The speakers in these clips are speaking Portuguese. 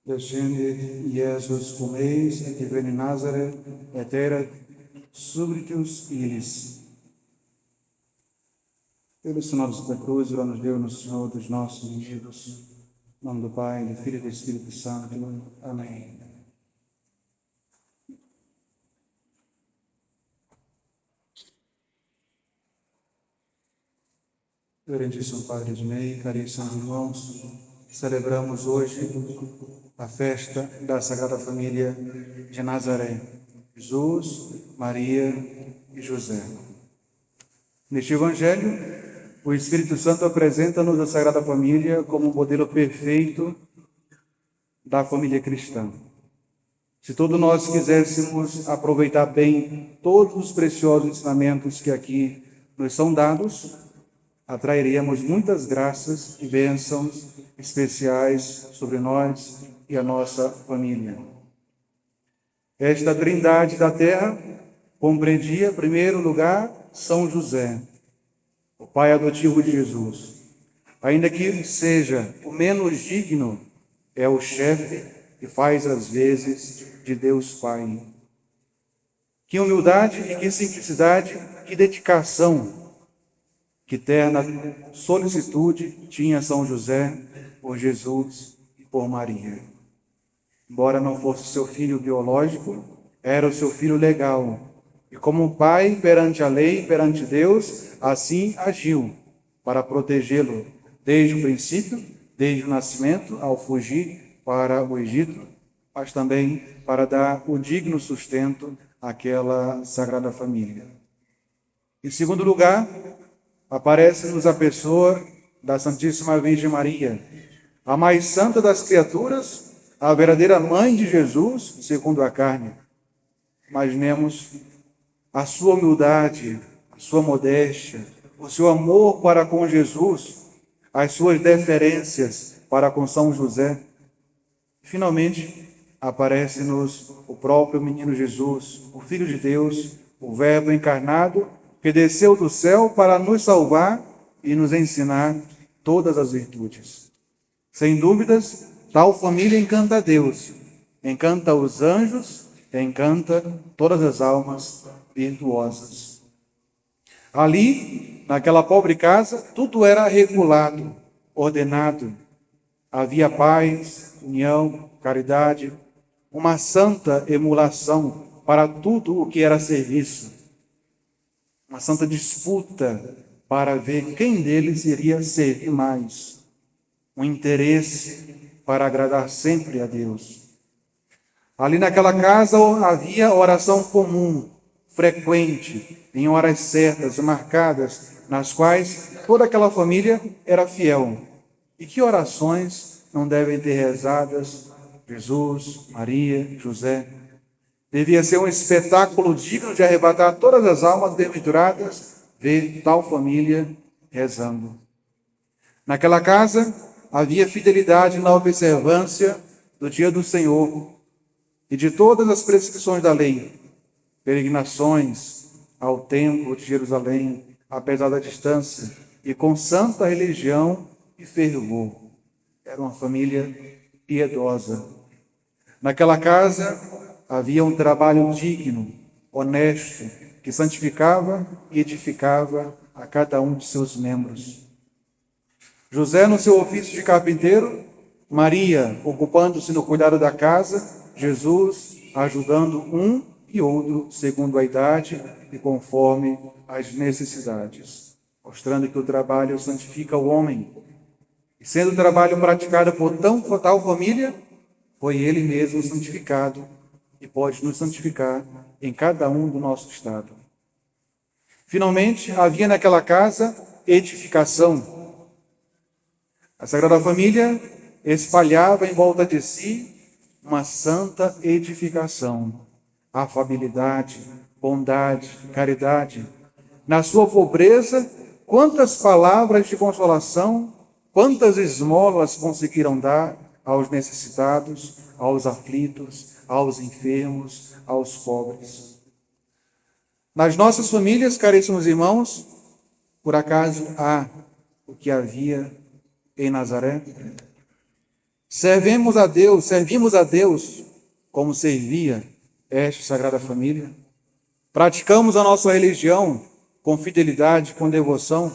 Descendit Iesus cum eis et veni Nazare et erat subritus ilis. Pelo sinal da cruz, oramos Deus no Senhor dos nossos inimigos. Em nome do Pai, do Filho e do Espírito Santo. Amém. Reverendíssimo Padre Ednei, caríssimos irmãos, celebramos hoje a festa da Sagrada Família de Nazaré, Jesus, Maria e José. Neste Evangelho, o Espírito Santo apresenta-nos a Sagrada Família como um modelo perfeito da família cristã. Se todos nós quiséssemos aproveitar bem todos os preciosos ensinamentos que aqui nos são dados, atrairíamos muitas graças e bênçãos especiais sobre nós e a nossa família. Esta trindade da terra compreendia, em primeiro lugar, São José, o pai adotivo de Jesus. Ainda que seja o menos digno, é o chefe que faz as vezes de Deus Pai. Que humildade e que simplicidade, que dedicação, que terna solicitude tinha São José por Jesus e por Maria. Embora não fosse seu filho biológico, era o seu filho legal. E como pai perante a lei, perante Deus, assim agiu para protegê-lo desde o princípio, desde o nascimento, ao fugir para o Egito, mas também para dar o digno sustento àquela Sagrada Família. Em segundo lugar, aparece-nos a pessoa da Santíssima Virgem Maria, a mais santa das criaturas, a verdadeira mãe de Jesus, segundo a carne. Imaginemos a sua humildade, a sua modéstia, o seu amor para com Jesus, as suas deferências para com São José. Finalmente, aparece-nos o próprio menino Jesus, o Filho de Deus, o Verbo encarnado, que desceu do céu para nos salvar e nos ensinar todas as virtudes. Sem dúvidas, tal família encanta a Deus, encanta os anjos, encanta todas as almas virtuosas. Ali, naquela pobre casa, tudo era regulado, ordenado. Havia paz, união, caridade, uma santa emulação para tudo o que era serviço. Uma santa disputa para ver quem deles iria servir mais. Um interesse para agradar sempre a Deus. Ali naquela casa havia oração comum, frequente, em horas certas, marcadas, nas quais toda aquela família era fiel. E que orações não devem ter rezadas Jesus, Maria, José? Devia ser um espetáculo digno de arrebatar todas as almas desventuradas, ver tal família rezando. Naquela casa havia fidelidade na observância do dia do Senhor e de todas as prescrições da lei, peregrinações ao templo de Jerusalém, apesar da distância, e com santa religião e fervor. Era uma família piedosa. Naquela casa havia um trabalho digno, honesto, que santificava e edificava a cada um de seus membros. José no seu ofício de carpinteiro, Maria ocupando-se no cuidado da casa, Jesus ajudando um e outro segundo a idade e conforme as necessidades, mostrando que o trabalho santifica o homem. E sendo o trabalho praticado por tal família, foi ele mesmo santificado e pode nos santificar em cada um do nosso estado. Finalmente, havia naquela casa edificação. A Sagrada Família espalhava em volta de si uma santa edificação, afabilidade, bondade, caridade. Na sua pobreza, quantas palavras de consolação, quantas esmolas conseguiram dar aos necessitados, aos aflitos, aos enfermos, aos pobres. Nas nossas famílias, caríssimos irmãos, por acaso há o que havia em Nazaré? servimos a Deus como servia esta Sagrada Família. Praticamos a nossa religião com fidelidade, com devoção,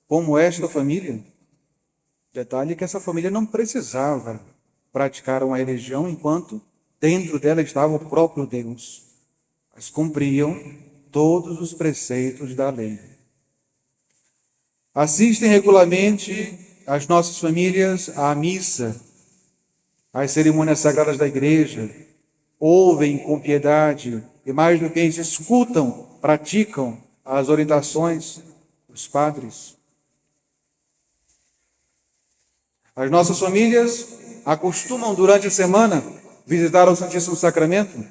como esta família. Detalhe que essa família não precisava praticar uma religião enquanto dentro dela estava o próprio Deus. Mas cumpriam todos os preceitos da lei. Assistem regularmente as nossas famílias à missa, às cerimônias sagradas da igreja, ouvem com piedade e, mais do que isso, escutam, praticam as orientações dos padres. As nossas famílias acostumam durante a semana visitar o Santíssimo Sacramento.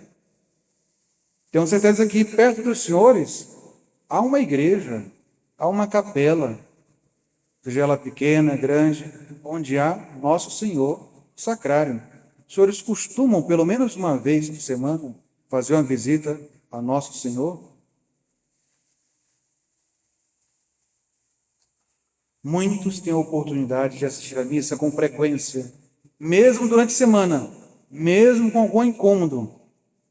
Tenho certeza que perto dos senhores há uma igreja, há uma capela, seja ela pequena, grande, onde há Nosso Senhor Sacrário. Os senhores costumam, pelo menos uma vez por semana, fazer uma visita a Nosso Senhor? Muitos têm a oportunidade de assistir à missa com frequência, mesmo durante a semana, mesmo com algum incômodo,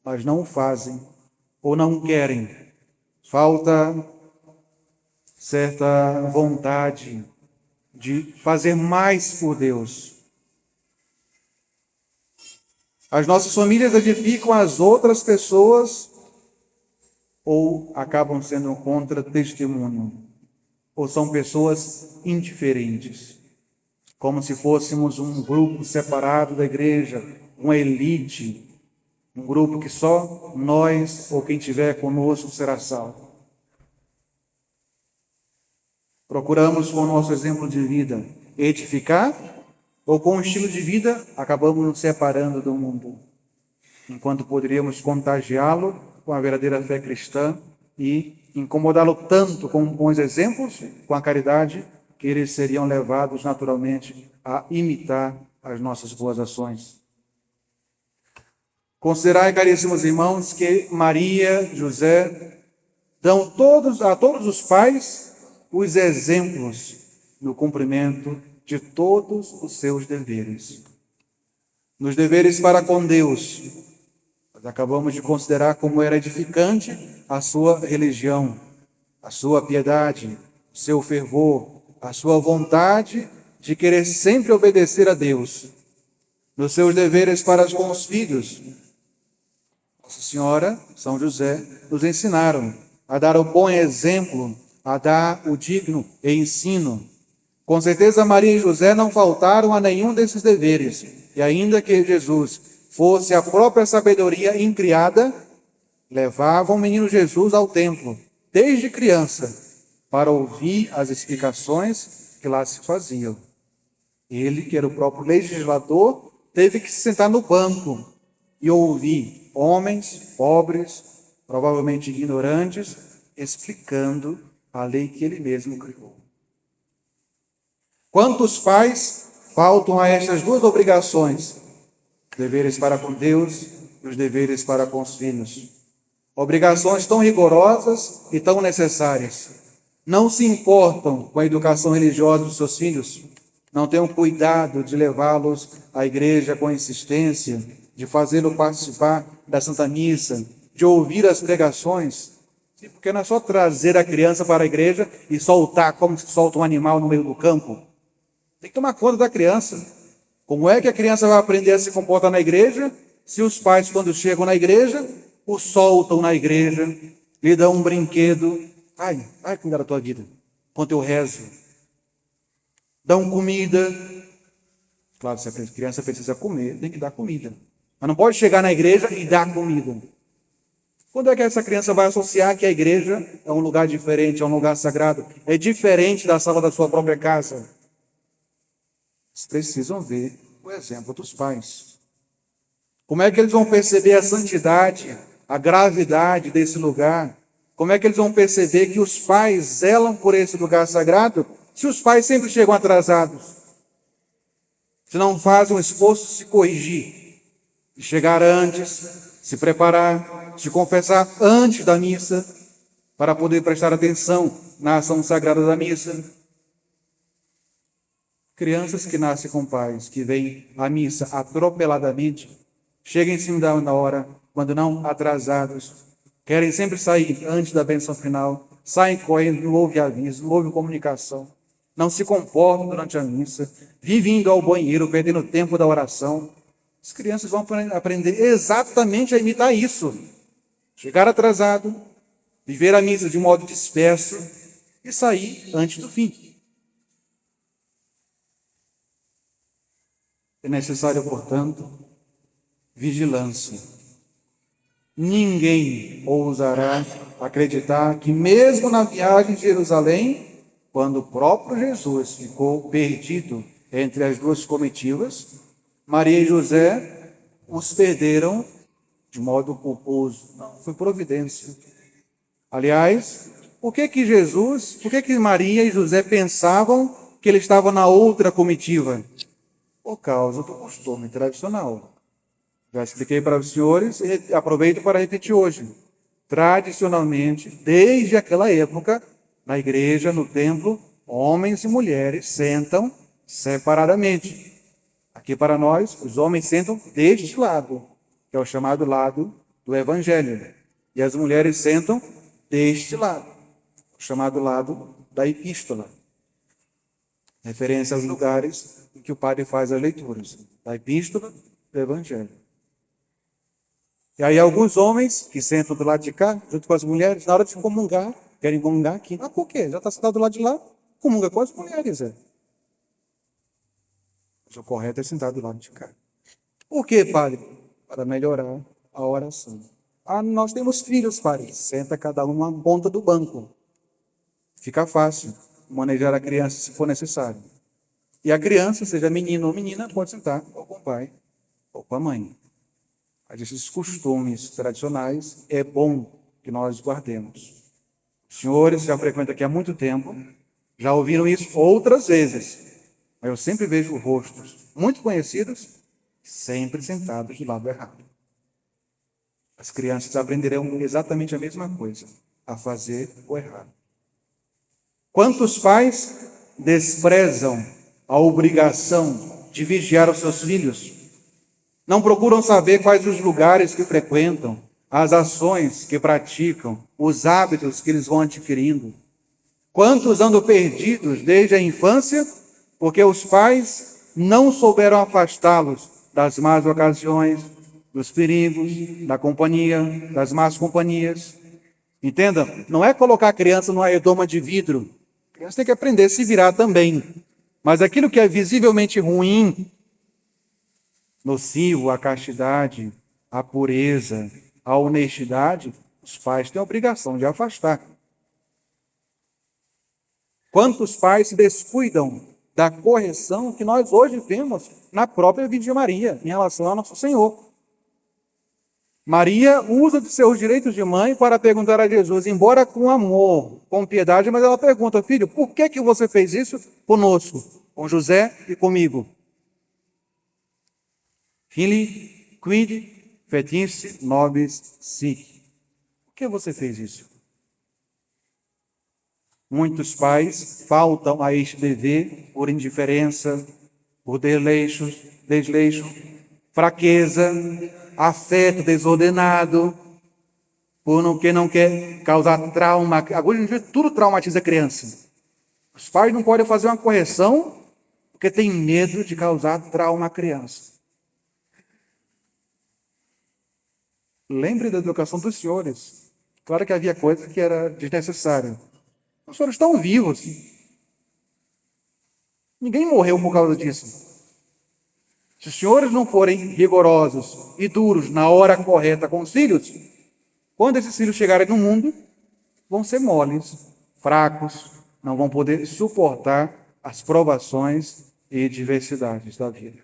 mas não o fazem ou não querem. Falta certa vontade de fazer mais por Deus. As nossas famílias edificam as outras pessoas ou acabam sendo contra-testemunho, ou são pessoas indiferentes, como se fôssemos um grupo separado da igreja, uma elite, um grupo que só nós ou quem estiver conosco será salvo. Procuramos, com o nosso exemplo de vida, edificar, ou com o estilo de vida, acabamos nos separando do mundo, enquanto poderíamos contagiá-lo com a verdadeira fé cristã e incomodá-lo tanto com bons exemplos, com a caridade, que eles seriam levados naturalmente a imitar as nossas boas ações. Considerai, caríssimos irmãos, que Maria, José, dão a todos os pais os exemplos no cumprimento de todos os seus deveres. Nos deveres para com Deus, nós acabamos de considerar como era edificante a sua religião, a sua piedade, o seu fervor, a sua vontade de querer sempre obedecer a Deus. Nos seus deveres para com os filhos, Nossa Senhora, São José, nos ensinaram a dar o bom exemplo, a dar o digno ensino. Com certeza Maria e José não faltaram a nenhum desses deveres, e ainda que Jesus fosse a própria sabedoria incriada, levavam o menino Jesus ao templo, desde criança, para ouvir as explicações que lá se faziam. Ele, que era o próprio legislador, teve que se sentar no banco e ouvir homens pobres, provavelmente ignorantes, explicando a lei que ele mesmo criou. Quantos pais faltam a estas duas obrigações? Deveres para com Deus e os deveres para com os filhos. Obrigações tão rigorosas e tão necessárias. Não se importam com a educação religiosa dos seus filhos. Não tenham cuidado de levá-los à igreja com insistência, de fazê-lo participar da Santa Missa, de ouvir as pregações. Porque não é só trazer a criança para a igreja e soltar como se solta um animal no meio do campo. Tem que tomar conta da criança. Como é que a criança vai aprender a se comportar na igreja se os pais, quando chegam na igreja, o soltam na igreja, lhe dão um brinquedo? Vai cuidar da tua vida, enquanto eu rezo. Dão comida. Claro, se a criança precisa comer, tem que dar comida. Mas não pode chegar na igreja e dar comida. Quando é que essa criança vai associar que a igreja é um lugar diferente, é um lugar sagrado? É diferente da sala da sua própria casa. Eles precisam ver o exemplo dos pais. Como é que eles vão perceber a santidade, a gravidade desse lugar? Como é que eles vão perceber que os pais zelam por esse lugar sagrado se os pais sempre chegam atrasados? Se não fazem um esforço de se corrigir, de chegar antes, se preparar, se confessar antes da missa, para poder prestar atenção na ação sagrada da missa. Crianças que nascem com pais, que vêm à missa atropeladamente, chegam em cima da hora, quando não atrasados, querem sempre sair antes da bênção final, saem correndo, não houve aviso, não houve comunicação, não se comportam durante a missa, vivem indo ao banheiro, perdendo o tempo da oração. As crianças vão aprender exatamente a imitar isso. Chegar atrasado, viver a missa de modo disperso e sair antes do fim. É necessário, portanto, vigilância. Ninguém ousará acreditar que mesmo na viagem de Jerusalém, quando o próprio Jesus ficou perdido entre as duas comitivas, Maria e José os perderam de modo culposo. Não, foi providência. Aliás, por que Maria e José pensavam que ele estava na outra comitiva? Por causa do costume tradicional. Já expliquei para os senhores e aproveito para repetir hoje. Tradicionalmente, desde aquela época, na igreja, no templo, homens e mulheres sentam separadamente. Aqui para nós, os homens sentam deste lado, que é o chamado lado do Evangelho. E as mulheres sentam deste lado, o chamado lado da Epístola. Referência aos lugares em que o padre faz as leituras, da Epístola e do Evangelho. E aí alguns homens que sentam do lado de cá, junto com as mulheres, na hora de comungar, querem comungar aqui. Ah, por quê? Já está sentado do lado de lá, comunga com as mulheres. Mas o correto é sentar do lado de cá. Por quê, padre? Para melhorar a oração. Ah, nós temos filhos, padre. Senta cada um na ponta do banco. Fica fácil manejar a criança se for necessário. E a criança, seja menino ou menina, pode sentar ou com o pai ou com a mãe. Mas esses costumes tradicionais é bom que nós guardemos. Os senhores já frequentam aqui há muito tempo, já ouviram isso outras vezes, mas eu sempre vejo rostos muito conhecidos, sempre sentados do lado errado. As crianças aprenderão exatamente a mesma coisa, a fazer o errado. Quantos pais desprezam a obrigação de vigiar os seus filhos? Não procuram saber quais os lugares que frequentam, as ações que praticam, os hábitos que eles vão adquirindo. Quantos andam perdidos desde a infância, porque os pais não souberam afastá-los das más ocasiões, dos perigos, da companhia, das más companhias. Entenda, não é colocar a criança numa redoma de vidro. A criança tem que aprender a se virar também. Mas aquilo que é visivelmente ruim, nocivo à castidade, à pureza, à honestidade, os pais têm a obrigação de afastar. Quantos pais se descuidam da correção que nós hoje vemos na própria Virgem Maria em relação ao nosso Senhor? Maria usa de seus direitos de mãe para perguntar a Jesus, embora com amor, com piedade, mas ela pergunta: filho, por que você fez isso conosco, com José e comigo? Fili, quid, fetice, nobis, sic. Por que você fez isso? Muitos pais faltam a este dever por indiferença, por desleixo, fraqueza, afeto desordenado, porque não quer causar trauma. Agora, tudo traumatiza a criança. Os pais não podem fazer uma correção porque tem medo de causar trauma à criança. Lembre da educação dos senhores. Claro que havia coisa que era desnecessária. Os senhores estão vivos. Ninguém morreu por causa disso. Se os senhores não forem rigorosos e duros na hora correta com os filhos, quando esses filhos chegarem no mundo, vão ser moles, fracos, não vão poder suportar as provações e diversidades da vida.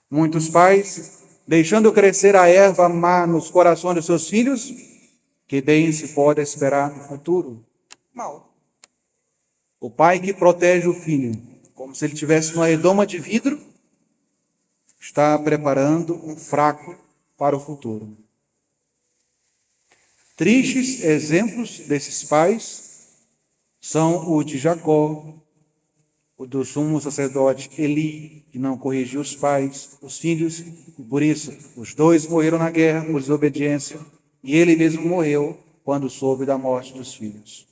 Muitos pais, deixando crescer a erva má nos corações dos seus filhos, que bem se pode esperar no futuro? Mal. O pai que protege o filho, como se ele tivesse uma redoma de vidro, está preparando um fraco para o futuro. Tristes exemplos desses pais são o de Jacó, o do sumo sacerdote Eli, que não corrigiu os pais, os filhos, e por isso os dois morreram na guerra por desobediência, e ele mesmo morreu quando soube da morte dos filhos.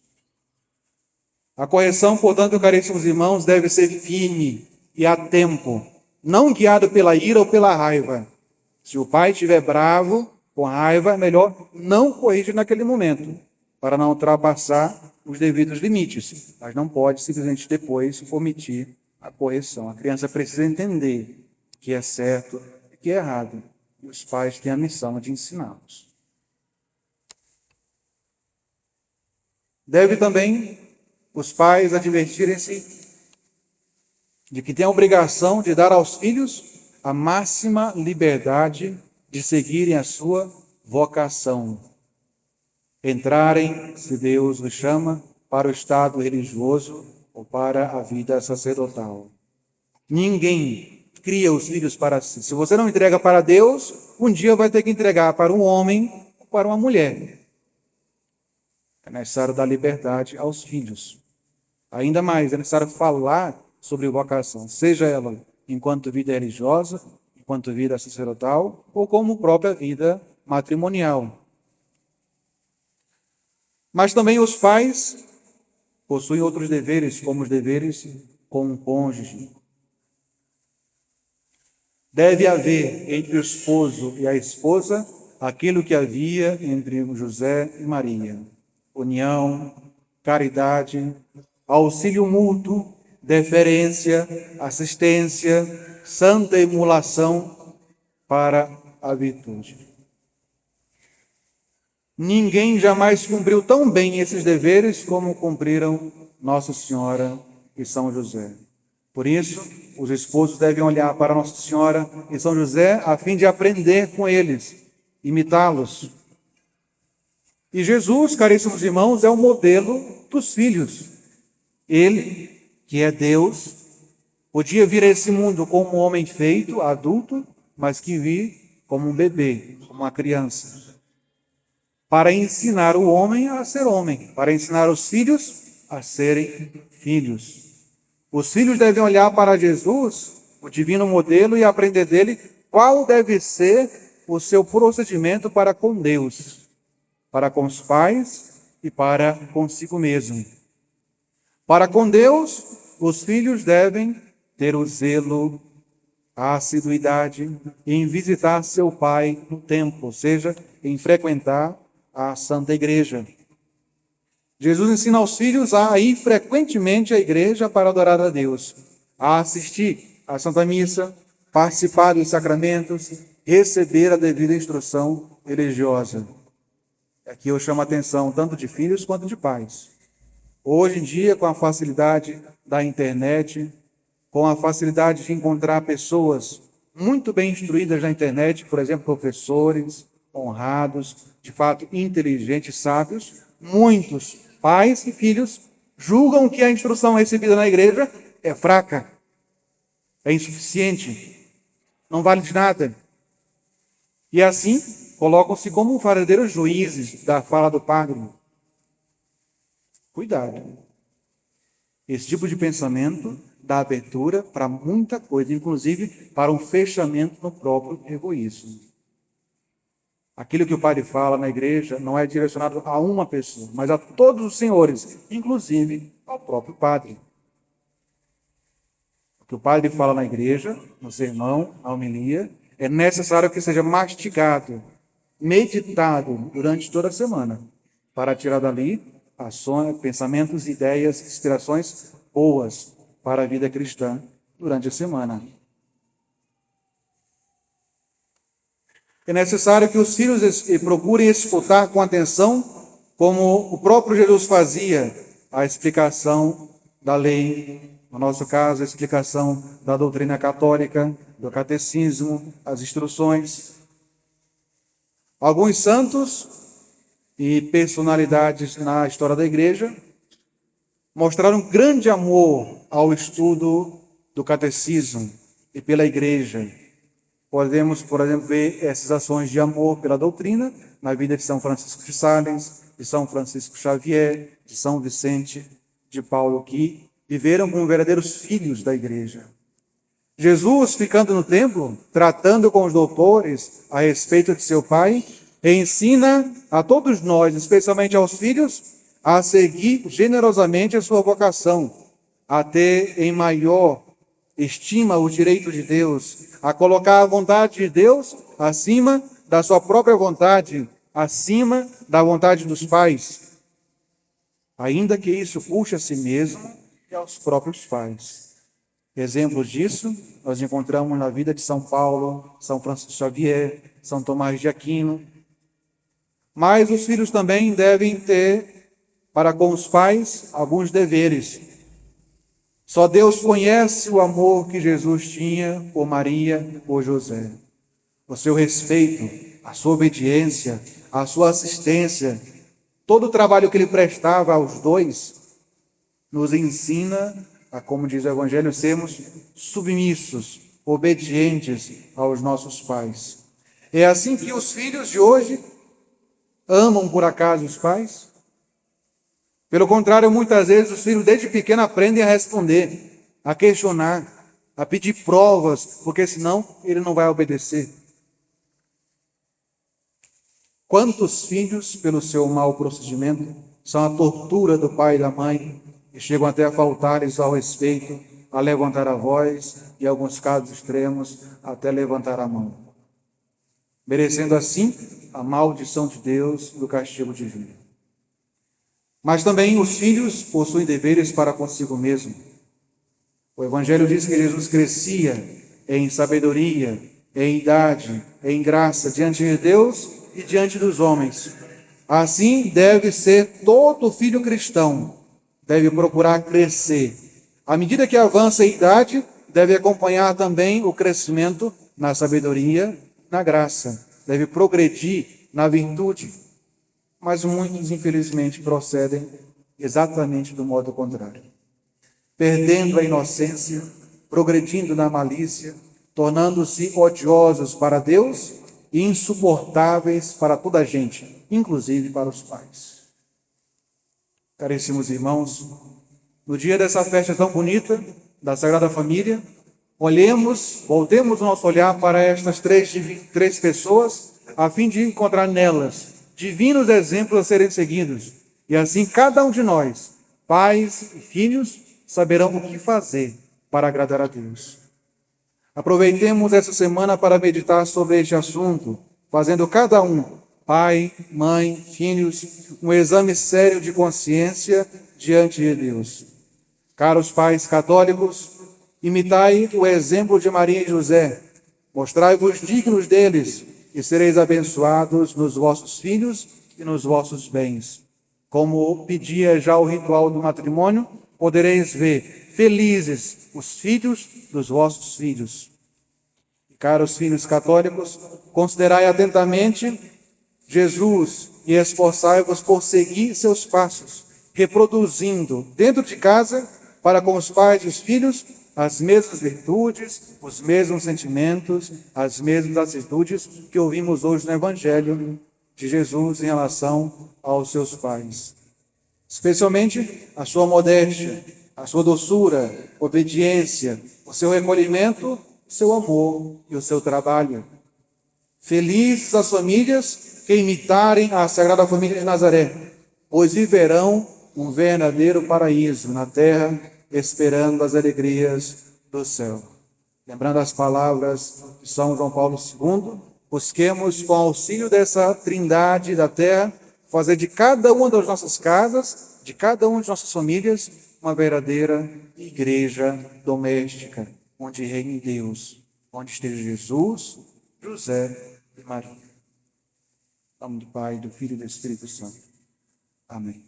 A correção, portanto, caríssimos irmãos, deve ser firme e a tempo, não guiado pela ira ou pela raiva. Se o pai estiver bravo, com raiva, é melhor não corrigir naquele momento, para não ultrapassar os devidos limites, mas não pode simplesmente depois omitir a correção. A criança precisa entender o que é certo e o que é errado, e os pais têm a missão de ensiná-los. Deve também os pais advertirem-se de que têm a obrigação de dar aos filhos a máxima liberdade de seguirem a sua vocação. Entrarem, se Deus os chama, para o estado religioso ou para a vida sacerdotal. Ninguém cria os filhos para si. Se você não entrega para Deus, um dia vai ter que entregar para um homem ou para uma mulher. É necessário dar liberdade aos filhos. Ainda mais, é necessário falar sobre vocação, seja ela enquanto vida religiosa, enquanto vida sacerdotal, ou como própria vida matrimonial. Mas também os pais possuem outros deveres, como os deveres com o cônjuge. Deve haver entre o esposo e a esposa aquilo que havia entre José e Maria: união, caridade, auxílio mútuo, deferência, assistência, santa emulação para a virtude. Ninguém jamais cumpriu tão bem esses deveres como cumpriram Nossa Senhora e São José. Por isso, os esposos devem olhar para Nossa Senhora e São José a fim de aprender com eles, imitá-los. E Jesus, caríssimos irmãos, é o modelo dos filhos. Ele, que é Deus, podia vir a esse mundo como um homem feito, adulto, mas que vir como um bebê, como uma criança, para ensinar o homem a ser homem, para ensinar os filhos a serem filhos. Os filhos devem olhar para Jesus, o divino modelo, e aprender dele qual deve ser o seu procedimento para com Deus, para com os pais e para consigo mesmo. Para com Deus, os filhos devem ter o zelo, a assiduidade em visitar seu pai no templo, ou seja, em frequentar a Santa Igreja. Jesus ensina aos filhos a ir frequentemente à igreja para adorar a Deus, a assistir à Santa Missa, participar dos sacramentos, receber a devida instrução religiosa. Aqui eu chamo a atenção tanto de filhos quanto de pais. Hoje em dia, com a facilidade da internet, com a facilidade de encontrar pessoas muito bem instruídas na internet, por exemplo, professores, honrados, de fato inteligentes, sábios, muitos pais e filhos julgam que a instrução recebida na igreja é fraca, é insuficiente, não vale de nada. E assim, colocam-se como verdadeiros juízes da fala do padre. Cuidado. Esse tipo de pensamento dá abertura para muita coisa, inclusive para um fechamento no próprio egoísmo. Aquilo que o padre fala na igreja não é direcionado a uma pessoa, mas a todos os senhores, inclusive ao próprio padre. O que o padre fala na igreja, no sermão, na homilia, é necessário que seja mastigado, meditado durante toda a semana, para tirar dali ações, pensamentos, ideias, inspirações boas para a vida cristã durante a semana. É necessário que os filhos procurem escutar com atenção, como o próprio Jesus fazia, a explicação da lei, no nosso caso, a explicação da doutrina católica, do catecismo, as instruções. Alguns santos e personalidades na história da igreja mostraram grande amor ao estudo do catecismo e pela igreja. Podemos, por exemplo, ver essas ações de amor pela doutrina na vida de São Francisco de Sales, de São Francisco Xavier, de São Vicente de Paulo, que viveram como verdadeiros filhos da igreja. Jesus, ficando no templo, tratando com os doutores a respeito de seu Pai, ensina a todos nós, especialmente aos filhos, a seguir generosamente a sua vocação, a ter em maior estima o direito de Deus, a colocar a vontade de Deus acima da sua própria vontade, acima da vontade dos pais, ainda que isso puxe a si mesmo e aos próprios pais. Exemplos disso nós encontramos na vida de São Paulo, São Francisco Xavier, São Tomás de Aquino. Mas os filhos também devem ter, para com os pais, alguns deveres. Só Deus conhece o amor que Jesus tinha por Maria, por José. O seu respeito, a sua obediência, a sua assistência, todo o trabalho que ele prestava aos dois, nos ensina a, como diz o Evangelho, sermos submissos, obedientes aos nossos pais. É assim que os filhos de hoje amam, por acaso, os pais? Pelo contrário, muitas vezes os filhos desde pequeno aprendem a responder, a questionar, a pedir provas, porque senão ele não vai obedecer. Quantos filhos, pelo seu mau procedimento, são a tortura do pai e da mãe, e chegam até a faltar-lhes ao respeito, a levantar a voz, e em alguns casos extremos, até levantar a mão, merecendo assim a maldição de Deus e o castigo divino. Mas também os filhos possuem deveres para consigo mesmo. O Evangelho diz que Jesus crescia em sabedoria, em idade, em graça, diante de Deus e diante dos homens. Assim deve ser todo filho cristão, deve procurar crescer. À medida que avança a idade, deve acompanhar também o crescimento na sabedoria, na graça. Deve progredir na virtude. Mas muitos, infelizmente, procedem exatamente do modo contrário. Perdendo a inocência, progredindo na malícia, tornando-se odiosos para Deus e insuportáveis para toda a gente, inclusive para os pais. Caríssimos irmãos, no dia dessa festa tão bonita da Sagrada Família, voltemos o nosso olhar para estas três pessoas, a fim de encontrar nelas divinos exemplos a serem seguidos. E assim cada um de nós, pais e filhos, saberão o que fazer para agradar a Deus. Aproveitemos essa semana para meditar sobre este assunto, fazendo cada um, pai, mãe, filhos, um exame sério de consciência diante de Deus. Caros pais católicos, imitai o exemplo de Maria e José, mostrai-vos dignos deles e sereis abençoados nos vossos filhos e nos vossos bens. Como pedia já o ritual do matrimônio, podereis ver felizes os filhos dos vossos filhos. Caros filhos católicos, considerai atentamente Jesus e esforçai-vos por seguir seus passos, reproduzindo dentro de casa, para com os pais e os filhos, as mesmas virtudes, os mesmos sentimentos, as mesmas atitudes que ouvimos hoje no Evangelho de Jesus em relação aos seus pais. Especialmente a sua modéstia, a sua doçura, obediência, o seu recolhimento, o seu amor e o seu trabalho. Felizes as famílias que imitarem a Sagrada Família de Nazaré, pois viverão um verdadeiro paraíso na terra, esperando as alegrias do céu. Lembrando as palavras de São João Paulo II, busquemos, com auxílio dessa trindade da terra, fazer de cada uma das nossas casas, de cada uma de nossas famílias, uma verdadeira igreja doméstica, onde reine Deus, onde esteja Jesus, José e Maria. Em nome do Pai, do Filho e do Espírito Santo. Amém.